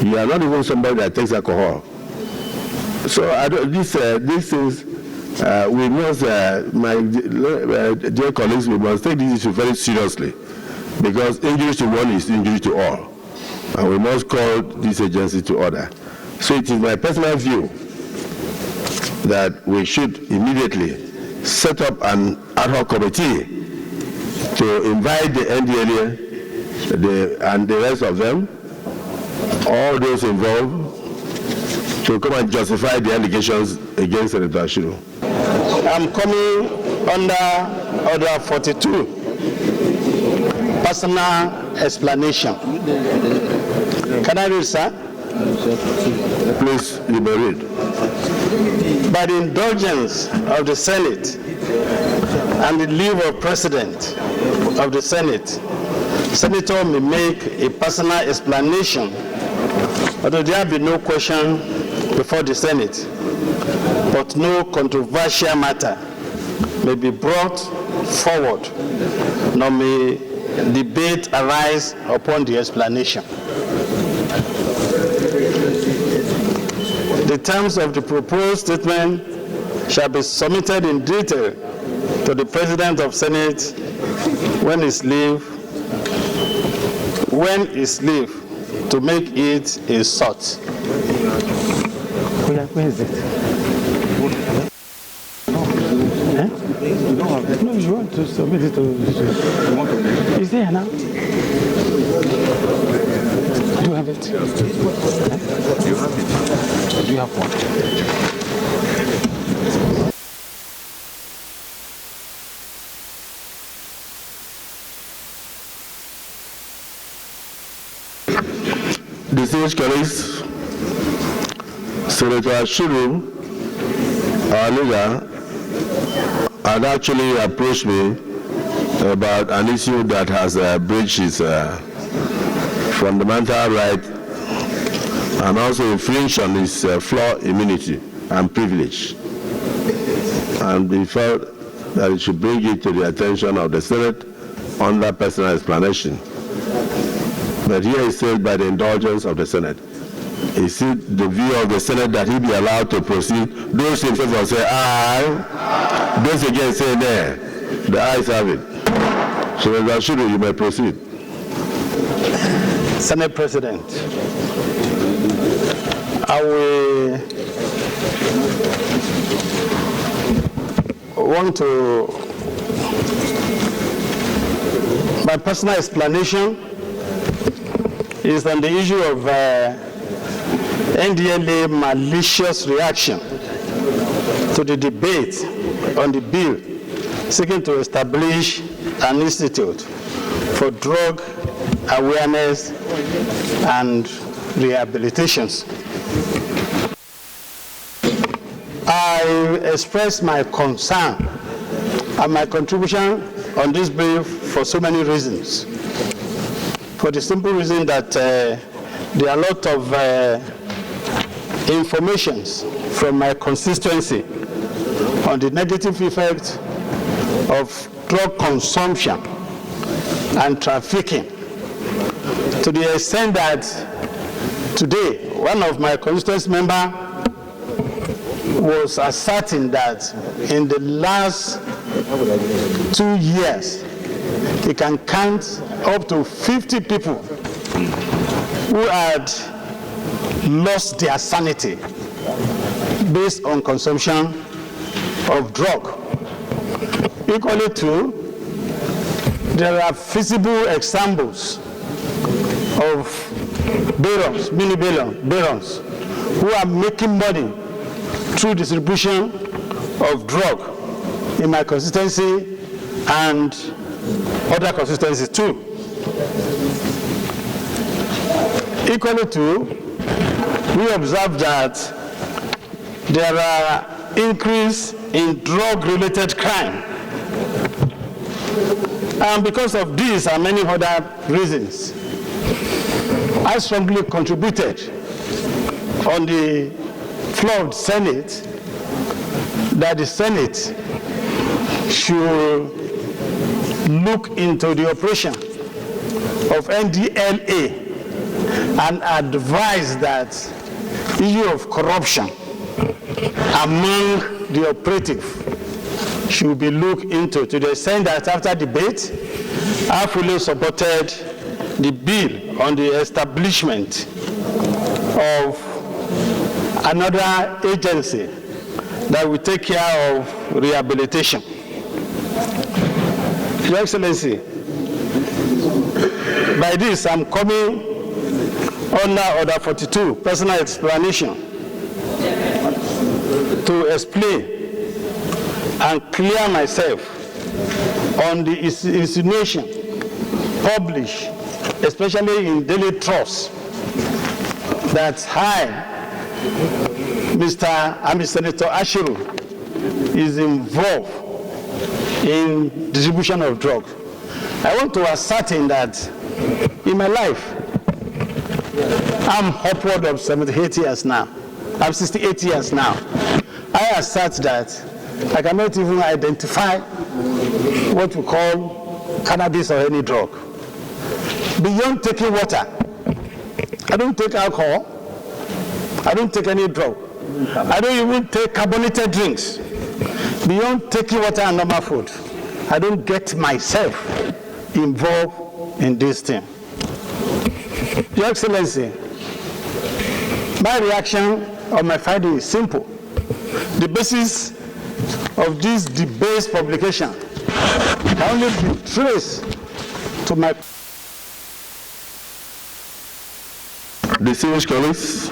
You are not even somebody that takes alcohol. So these things, we must, my dear colleagues, we must take this issue very seriously, because injury to one is injury to all, and we must call this agency to order. So it is my personal view that we should immediately set up an ad hoc committee to invite the NDLEA and the rest of them, all those involved, to come and justify the allegations against Senator Ashiru. I'm coming under Order 42, personal explanation. Can I read, sir? Please, you may read. By the indulgence of the Senate and the leave of President of the Senate, Senator may make a personal explanation, although there be no question before the Senate, but no controversial matter may be brought forward, nor may debate arise upon the explanation. The terms of the proposed statement shall be submitted in detail to the President of Senate when his leave to make it a sort. Where is it? No, you want to submit it to... Is there now? Do you have it? Do you have it? Do you have one? Distinguished colleagues, Senator Ashiru, our leader, had actually approached me about an issue that has breached his fundamental right and also infringed on his floor immunity and privilege. And we felt that it should bring it to the attention of the Senate under personal explanation. But here it said by the indulgence of the Senate. Is it the view of the Senate that he be allowed to proceed? Those in favor say aye. Those against say nay. The ayes have it. So, Ashiru, you may proceed. Senate President, I will want to, my personal explanation is on the issue of NDLEA malicious reaction to the debate on the bill seeking to establish an institute for drug awareness and rehabilitations. I express my concern and my contribution on this bill for so many reasons. For the simple reason that there are a lot of informations from my constituency on the negative effect of drug consumption and trafficking, to the extent that today one of my constituency members was asserting that in the last 2 years he can count up to 50 people who had lost their sanity based on consumption of drug. Equally to, there are feasible examples of barons, mini barons, who are making money through distribution of drug in my constituency and other constituencies too. Equally to, we observe that there are increase in drug-related crime. And because of these and many other reasons, I strongly contributed on the floor of the Senate that the Senate should look into the operation of NDLEA and advised that issue of corruption among the operative should be looked into, to the extent that after debate, I fully supported the bill on the establishment of another agency that will take care of rehabilitation. Your Excellency, by this I'm coming under Order 42, personal explanation, to explain and clear myself on the insinuation published, especially in Daily Trust, that Senator Ashiru is involved in distribution of drugs. I want to ascertain that in my life, I'm upward of 78 years now. I'm 68 years now. I assert that I cannot even identify what we call cannabis or any drug. Beyond taking water, I don't take alcohol, I don't take any drug. I don't even take carbonated drinks. Beyond taking water and normal food, I don't get myself involved in this thing. Your Excellency, my reaction on my finding is simple. The basis of this debased publication can only be traced to my... Distinguished colleagues,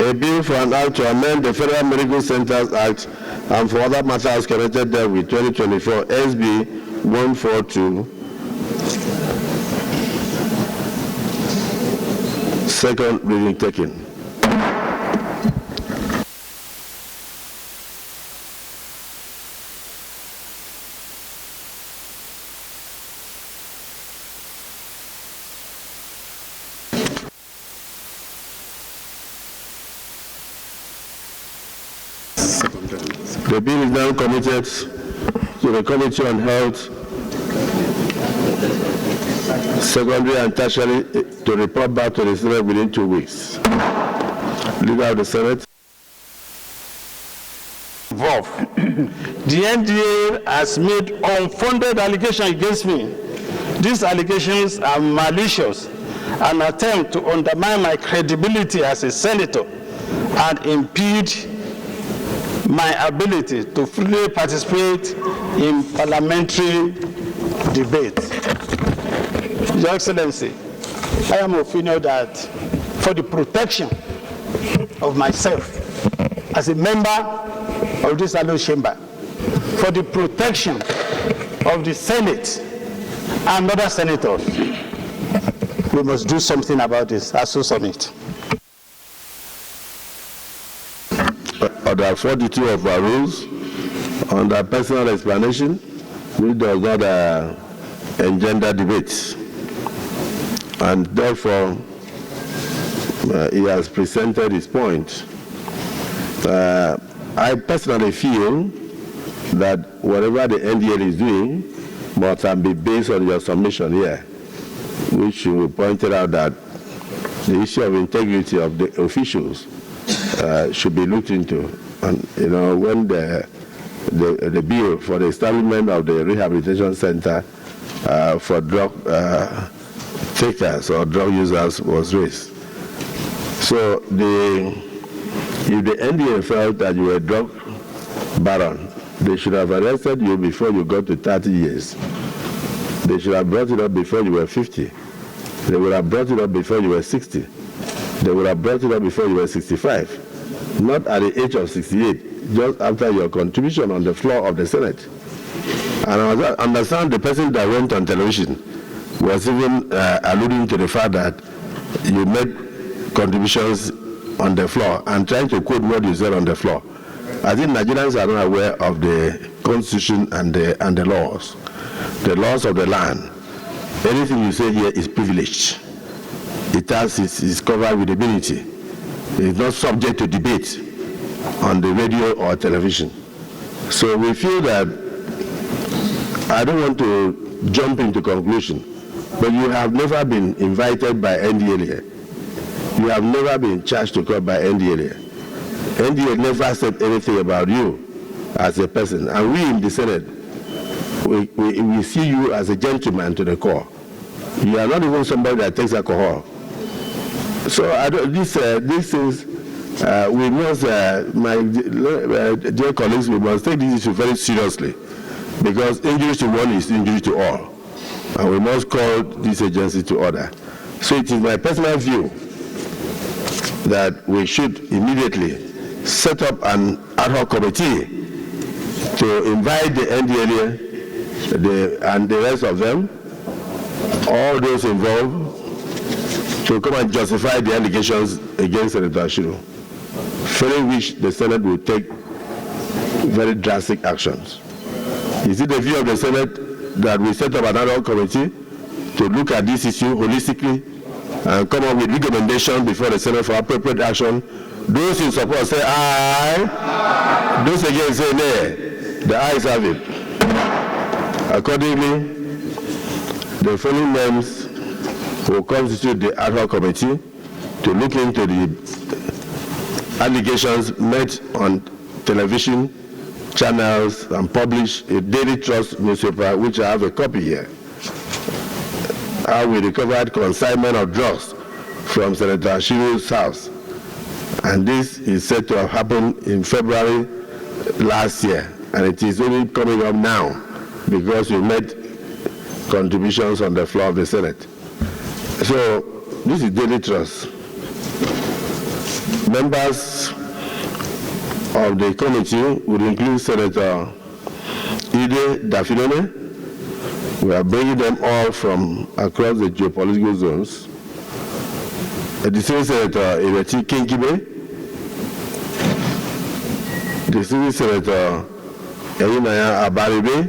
a bill for an act to amend the Federal Medical Centers Act and for other matters connected therewith 2024 SB 142, second reading taken. The bill is now committed to the Committee on Health, Secondary and Tertiary to report back to the Senate within 2 weeks. Leader of the Senate. Involved. The NDLEA has made unfounded allegations against me. These allegations are malicious and attempt to undermine my credibility as a senator and impede my ability to fully participate in parliamentary debate. Your Excellency, I am of opinion that for the protection of myself as a member of this Allo Chamber, for the protection of the Senate and other senators, we must do something about this as so submit. Order 42 of our rules under personal explanation, which does not engender debates, and therefore he has presented his point. I personally feel that whatever the NDLEA is doing must be based on your submission here, which you pointed out that the issue of integrity of the officials should be looked into. And you know, when the bill for the establishment of the rehabilitation center for drug takers or drug users was raised. So if the NDLEA felt that you were a drug baron, they should have arrested you before you got to 30 years. They should have brought it up before you were 50. They would have brought it up before you were 60. They would have brought it up before you were 65. Not at the age of 68, just after your contribution on the floor of the Senate. And I understand the person that went on television was even alluding to the fact that you made contributions on the floor and trying to quote what you said on the floor. I think Nigerians are not aware of the Constitution and the laws of the land. Anything you say here is privileged. It's covered with immunity. It's not subject to debate on the radio or television. So we feel that, I don't want to jump into conclusion, but you have never been invited by NDLEA You have never been charged to court by NDLEA. NDLEA never said anything about you as a person. And we in the Senate, we see you as a gentleman to the core. You are not even somebody that takes alcohol. So these things, we must, my dear colleagues, we must take this issue very seriously, because injury to one is injury to all. And we must call this agency to order. So it is my personal view that we should immediately set up an ad hoc committee to invite the NDLEA and the rest of them, all those involved, to come and justify the allegations against Senator Ashiru, failing which the Senate will take very drastic actions. Is it the view of the Senate that we set up an ad hoc committee to look at this issue holistically and come up with recommendations before the Senate for appropriate action? Those in support say aye. Those against say nay. The ayes have it. Accordingly, the following names will constitute the ad hoc committee to look into the allegations made on television channels and published a Daily Trust newspaper, which I have a copy here. How we recovered consignment of drugs from Senator Ashiru's house. And this is said to have happened in February last year. And it is only coming up now because you made contributions on the floor of the Senate. So this is Daily Trust. Members of the committee would include Senator Ide Dafinone. We are bringing them all from across the geopolitical zones. The distinguished Senator Ireti Kinkibe, distinguished Senator Eyinaya Abaribe,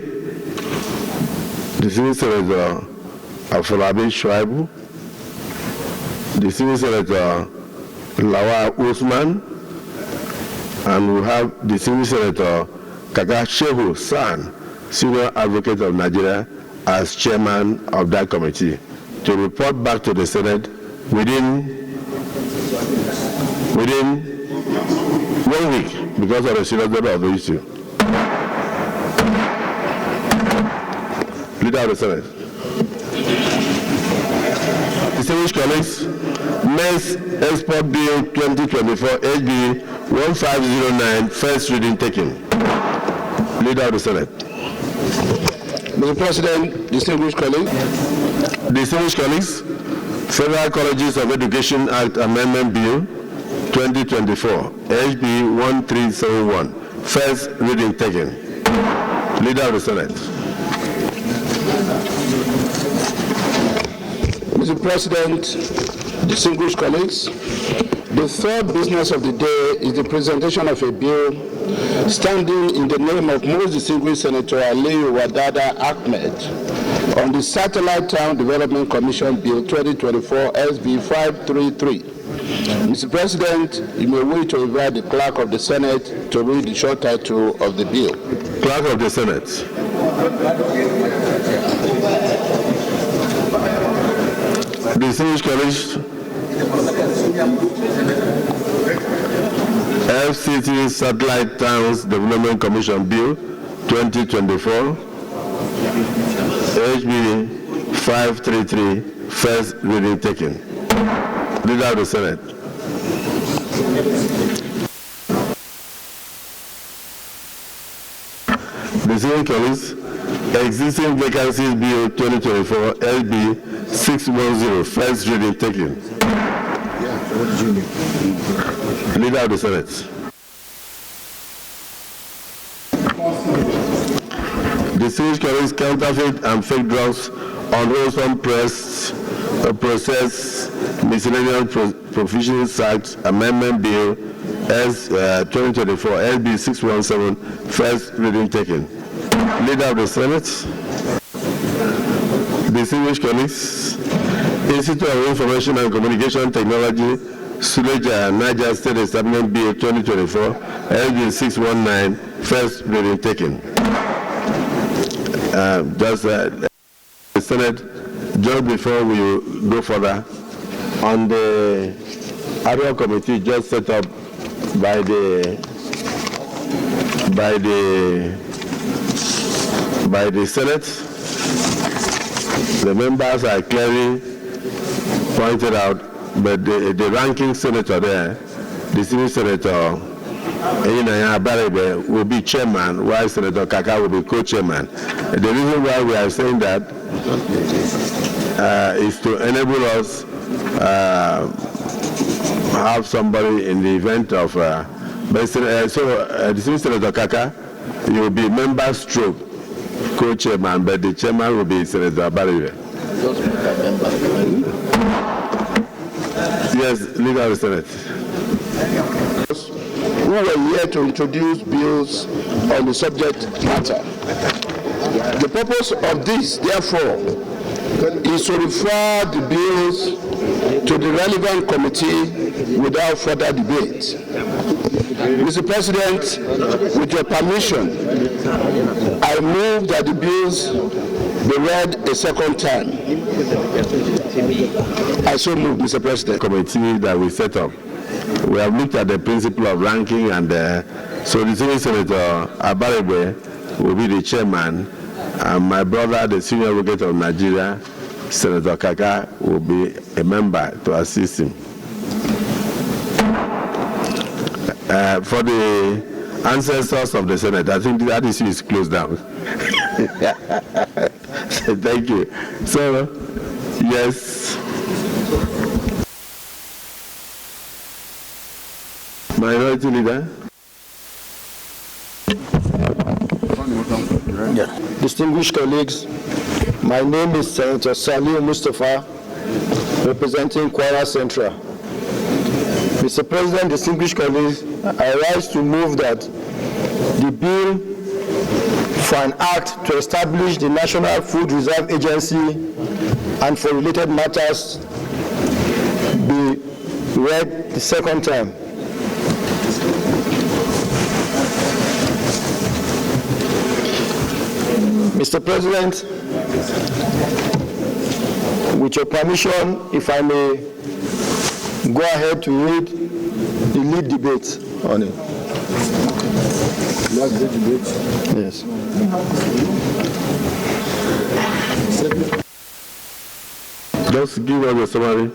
distinguished Senator Afolabi Shuaibu, distinguished Senator Lawal Usman, and we have distinguished Senator Kaka Shehu San, Senior Advocate of Nigeria, as chairman of that committee, to report back to the Senate within 1 week because of the seriousness of the issue. Leader of the Senate. Distinguished colleagues, Maize Export Bill 2024 HB 1509, first reading taken. Leader of the Senate. Mr. President, distinguished colleagues. Distinguished colleagues, Federal Colleges of Education Act Amendment Bill 2024 HB 1371, first reading taken. Leader of the Senate. Mr. President, distinguished colleagues, the third business of the day is the presentation of a bill standing in the name of most distinguished Senator Aliyu Wadada Ahmed on the Satellite Town Development Commission Bill 2024 SB 533. Mr. President, you may wait to invite the Clerk of the Senate to read the short title of the bill. Clerk of the Senate. Distinguished colleagues, FCT Satellite Towns Development Commission Bill 2024 HB 533, first reading taken. Leader of the Senate. Distinguished colleagues, Existing Vacancies Bill 2024 LB 610, first reading taken. Leader of the Senate. Distinguished colleagues, Counterfeit and Fake Drugs, Unwholesome Process, Miscellaneous Provisions Act Amendment Bill S 2024 LB 617, first reading taken. Leader of the Senate. Distinguished colleagues, Institute of Information and Communication Technology, Suleja, Niger State Establishment Bill 2024 LB 619, first reading taken. The Senate, just before we go further, on the ad hoc committee just set up by the Senate. The members are clearly pointed out, but the ranking senator there, the senior senator, will be chairman, while Senator Kaka will be co-chairman. The reason why we are saying that is to enable us have somebody in the event of. The senior Senator Kaka, you will be member stroke co-chairman, but the chairman will be Senator Abaribe. Yes, leader of the Senate. We were here to introduce bills on the subject matter. The purpose of this, therefore, is to refer the bills to the relevant committee without further debate. Mr. President, with your permission, I move that the bills be read a second time. I so move, Mr. President. Committee that we set up, we have looked at the principle of ranking, and so the senior Senator Abaribe will be the chairman, and my brother, the senior advocate of Nigeria, Senator Kaka, will be a member to assist him. For the ancestors of the Senate, I think that issue is closed down. Thank you. So, yes. Minority Leader. Distinguished colleagues, my name is Senator Salim Mustafa, representing Kwara Central. Mr. President, distinguished colleagues, I rise to move that the bill for an act to establish the National Food Reserve Agency and for related matters be read the second time. Mr. President, with your permission, if I may go ahead to read the lead debate on it. Last debate? Yes. Just give us a summary.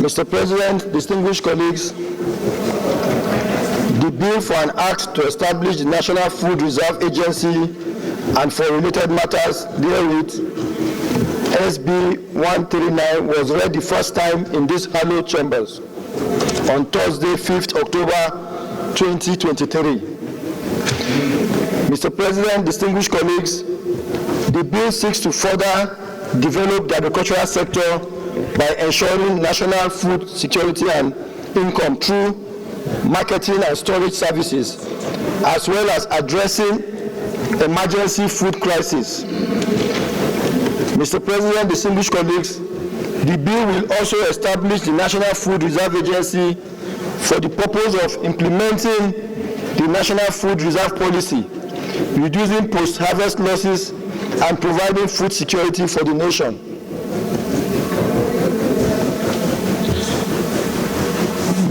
Mr. President, distinguished colleagues, the bill for an act to establish the National Food Reserve Agency and for related matters therewith, SB 139, was read the first time in these hallowed chambers on Thursday, 5th October 2023. Mr. President, distinguished colleagues, the bill seeks to further develop the agricultural sector by ensuring national food security and income through marketing and storage services, as well as addressing emergency food crisis. Mr. President, distinguished colleagues, the bill will also establish the National Food Reserve Agency for the purpose of implementing the National Food Reserve Policy, reducing post-harvest losses, and providing food security for the nation.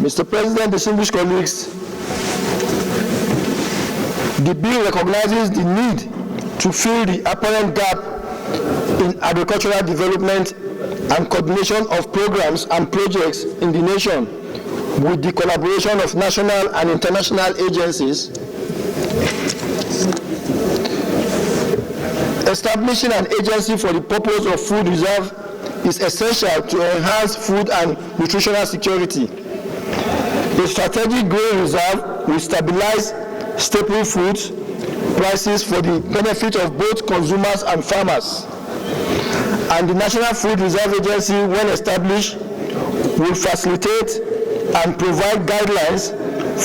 Mr. President, distinguished colleagues, the bill recognizes the need to fill the apparent gap in agricultural development and coordination of programs and projects in the nation with the collaboration of national and international agencies. Establishing an agency for the purpose of food reserve is essential to enhance food and nutritional security. A strategic grain reserve will stabilize staple foods prices for the benefit of both consumers and farmers. And the National Food Reserve Agency, when established, will facilitate and provide guidelines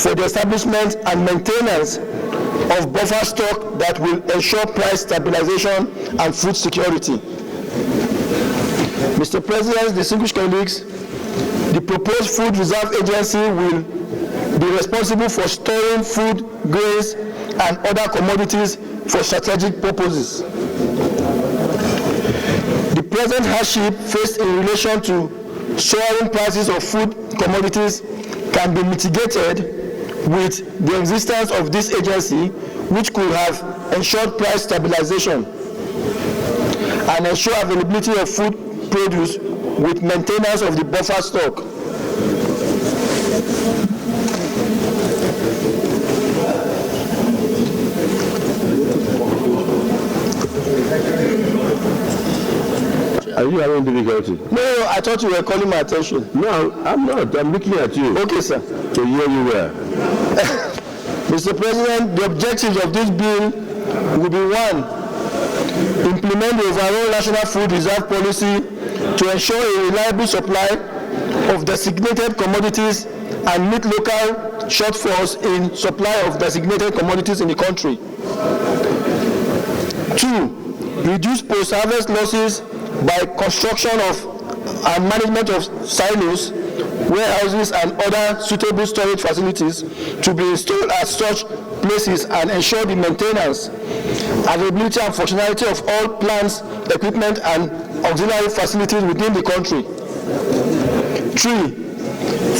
for the establishment and maintenance of buffer stock that will ensure price stabilization and food security. Mr. President, distinguished colleagues, the proposed Food Reserve Agency will be responsible for storing food, grains, and other commodities for strategic purposes. The present hardship faced in relation to soaring prices of food commodities can be mitigated with the existence of this agency, which could have ensured price stabilization and ensure availability of food produce with maintenance of the buffer stock. Are you having difficulty? No, I thought you were calling my attention. No, I'm not. I'm looking at you. Okay, sir. To hear you well. Mr. President, the objectives of this bill will be: 1, implement the overall national food reserve policy to ensure a reliable supply of designated commodities and meet local shortfalls in supply of designated commodities in the country. 2, reduce post-harvest losses by construction of and management of silos, warehouses, and other suitable storage facilities to be installed at such places and ensure the maintenance, availability, and functionality of all plants, equipment, and auxiliary facilities within the country. 3,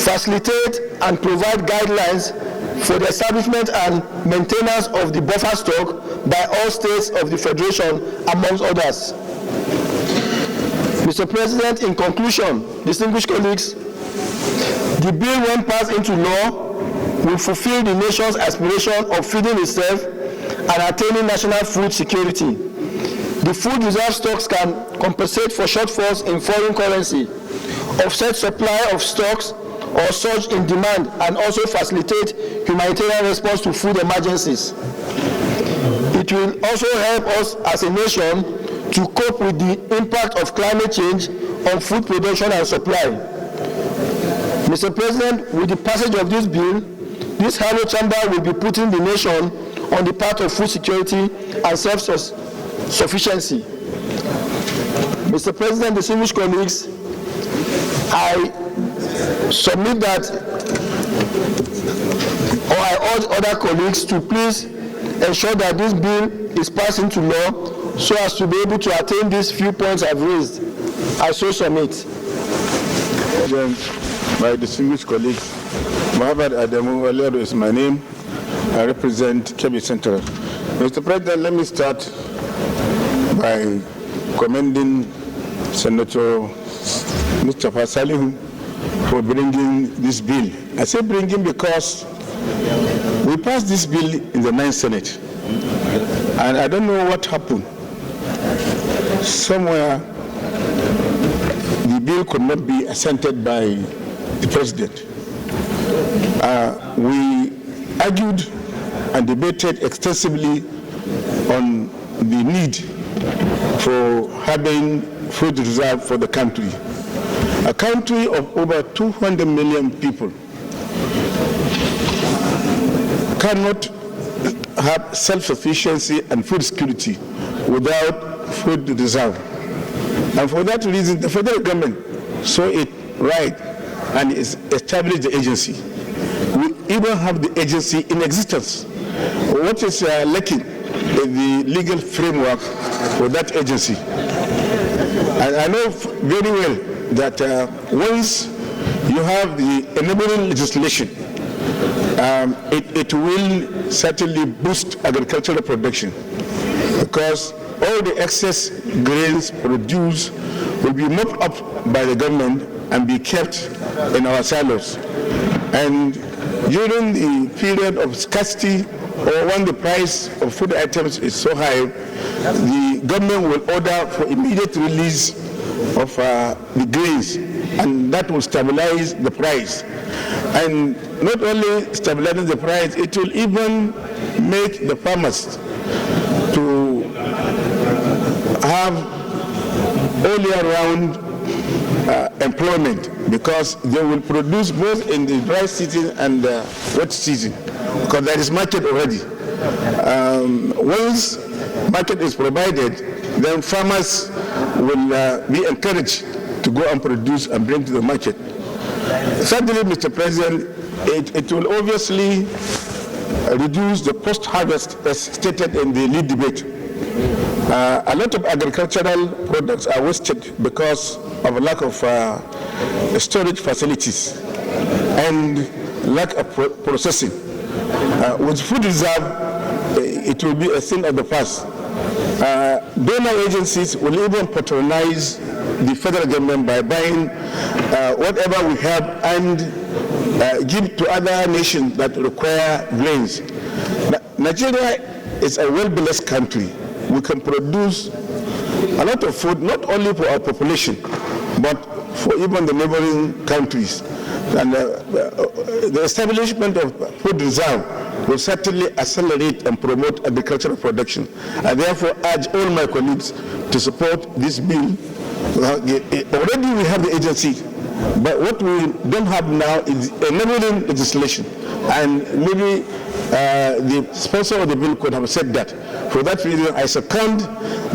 facilitate and provide guidelines for the establishment and maintenance of the buffer stock by all states of the Federation, amongst others. Mr. President, in conclusion, distinguished colleagues, the bill, when passed into law, will fulfill the nation's aspiration of feeding itself and attaining national food security. The food reserve stocks can compensate for shortfalls in foreign currency, offset supply of stocks or surge in demand, and also facilitate humanitarian response to food emergencies. It will also help us as a nation to cope with the impact of climate change on food production and supply. Mr. President, with the passage of this bill, this hollow chamber will be putting the nation on the path of food security and self-sufficiency. Mr. President, distinguished colleagues, I submit that, or I urge other colleagues to please ensure that this bill is passed into law so as to be able to attain these few points I've raised. I so submit. My distinguished colleagues, Mohamed Adamu Aliado is my name. I represent Kebbi Central. Mr. President, let me start by commending Senator Mr. Salihu for bringing this bill. I say bringing because we passed this bill in the 9th Senate, and I don't know what happened. Somewhere, the bill could not be assented by the President. We argued and debated extensively on the need for having food reserve for the country. A country of over 200 million people cannot have self-sufficiency and food security without food reserve. And for that reason, the federal government saw it right and established the agency. We even have the agency in existence. What is lacking is the legal framework for that agency. And I know very well that once you have the enabling legislation, it will certainly boost agricultural production, because all the excess grains produced will be mopped up by the government and be kept in our silos. And during the period of scarcity, or when the price of food items is so high, the government will order for immediate release of the grains, and that will stabilize the price. And not only stabilizing the price, it will even make the farmers to have all year round employment, because they will produce both in the dry season and the wet season, because there is market already. Once market is provided, then farmers will be encouraged to go and produce and bring to the market. Thirdly, Mr. President, it will obviously reduce the post-harvest as stated in the lead debate. A lot of agricultural products are wasted because of a lack of storage facilities and lack of processing. With food reserve, it will be a thing of the past. Donor agencies will even patronize the federal government by buying whatever we have and give to other nations that require grains. Nigeria is a well-blessed country. We can produce a lot of food, not only for our population, but for even the neighboring countries. And the establishment of food reserve will certainly accelerate and promote agricultural production. I therefore urge all my colleagues to support this bill. Already we have the agency, but what we don't have now is enabling legislation. And maybe the sponsor of the bill could have said that. For that reason, I second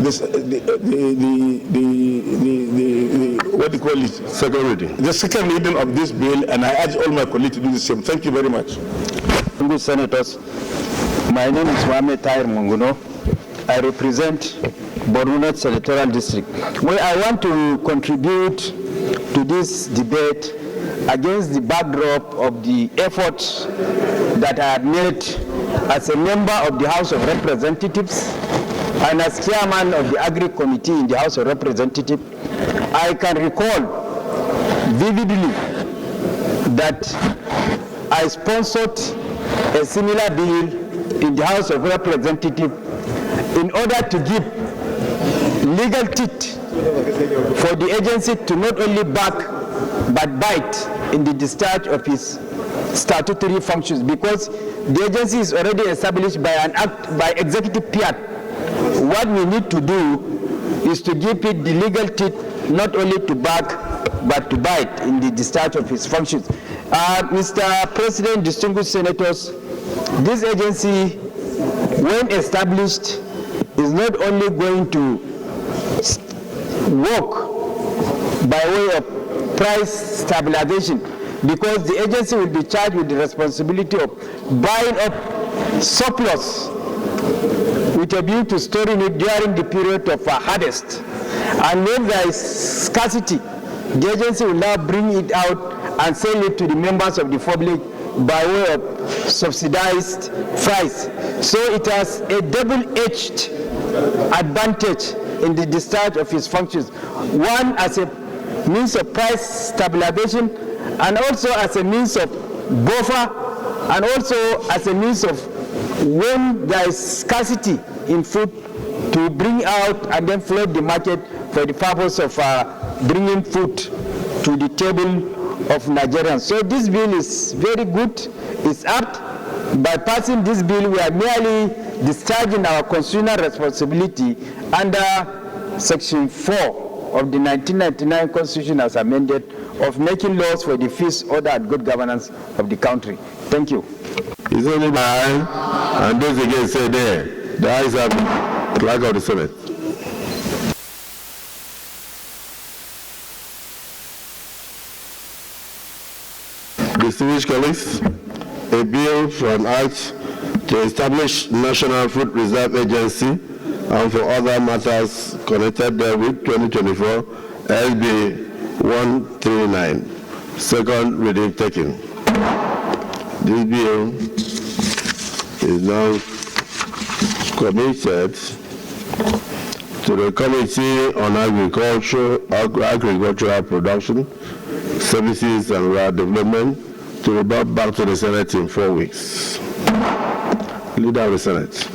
this, what do you call it? Second reading. The second reading of this bill, and I urge all my colleagues to do the same. Thank you very much. Good senators, my name is Mohamed Tahir Munguno. I represent Borno Senatorial District. Well, I want to contribute to this debate against the backdrop of the efforts that I have made as a member of the House of Representatives and as chairman of the Agri Committee in the House of Representatives. I can recall vividly that I sponsored a similar bill in the House of Representatives in order to give legal teeth for the agency to not only back but bite in the discharge of its statutory functions, because the agency is already established by an act by executive period. What we need to do is to give it the legal teeth not only to back but to bite in the discharge of its functions. Mr. President, distinguished senators, this agency, when established, is not only going to work by way of price stabilization, because the agency will be charged with the responsibility of buying up surplus with a view to storing it during the period of harvest. And when there is scarcity, the agency will now bring it out and sell it to the members of the public by way of subsidized price. So it has a double-edged advantage in the discharge of its functions. One, as a means of price stabilization, and also as a means of buffer, and also as a means of, when there is scarcity in food, to bring out and then flood the market for the purpose of bringing food to the table of Nigerians. So this bill is very good, it's apt. By passing this bill, we are merely discharging our constitutional responsibility under Section 4 of the 1999 Constitution as amended, of making laws for the peace, order, and good governance of the country. Thank you. It's only my eye, and those again say there. The eyes have clerk of the Senate. Distinguished colleagues, a bill from Act to establish National Food Reserve Agency and for other matters connected therewith 2024 SB 139. Second reading taken. This bill is now committed to the Committee on Agricultural Production, Services and Rural Development to be brought back to the Senate in 4 weeks. Leader of the Senate.